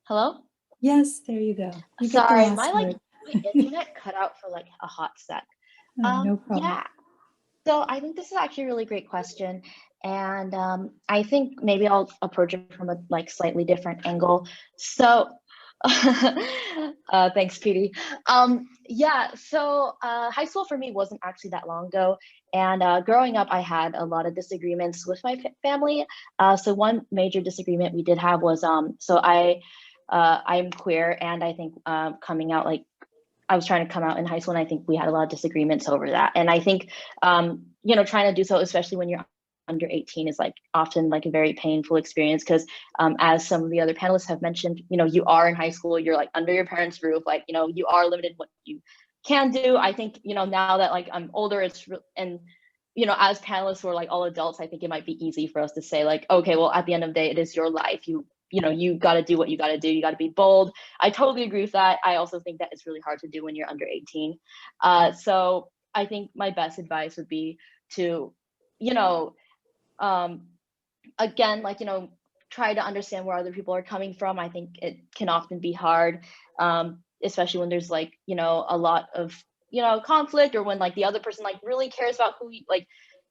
Hello? Yes, there you go. You get the Sorry, last my word. internet cut out for like a hot sec. Oh, no problem. Yeah. So I think this is actually a really great question. And I think maybe I'll approach it from a like slightly different angle. So thanks, Petey. Yeah, so high school for me wasn't actually that long ago. And growing up, I had a lot of disagreements with my family. So one major disagreement we did have was, I'm queer, and I think coming out, like, I was trying to come out in high school, and I think we had a lot of disagreements over that. And I think, you know, trying to do so, especially when you're under 18, is like often like a very painful experience because, as some of the other panelists have mentioned, you know, you are in high school, you're like under your parents' roof, like, you know, you are limited what you can do. I think, you know, now that like I'm older, and you know, as panelists who are like all adults, I think it might be easy for us to say like, okay, well, at the end of the day, it is your life. You know, you got to do what you got to do. You got to be bold. I totally agree with that. I also think that it's really hard to do when you're under 18. So I think my best advice would be to, you know, again, like, you know, try to understand where other people are coming from. I think it can often be hard, especially when there's like, you know, a lot of, you know, conflict, or when like the other person like really cares about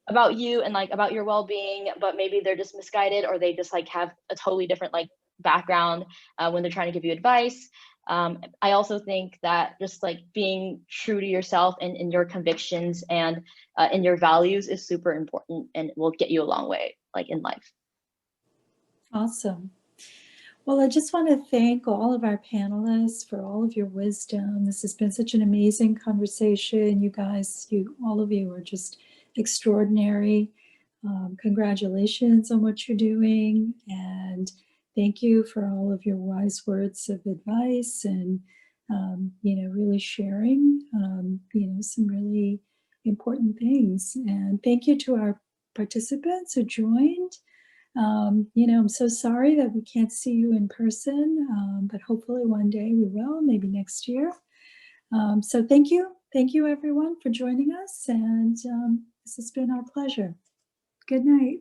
about you and like about your well-being, but maybe they're just misguided, or they just like have a totally different like background when they're trying to give you advice. I also think that just like being true to yourself and in your convictions and in your values is super important, and will get you a long way like in life. Awesome. Well, I just want to thank all of our panelists for all of your wisdom. This has been such an amazing conversation. You guys, all of you are just extraordinary. Congratulations on what you're doing. And thank you for all of your wise words of advice and, you know, really sharing, you know, some really important things. And thank you to our participants who joined. You know, I'm so sorry that we can't see you in person, but hopefully one day we will, maybe next year. So thank you. Thank you, everyone, for joining us. And this has been our pleasure. Good night.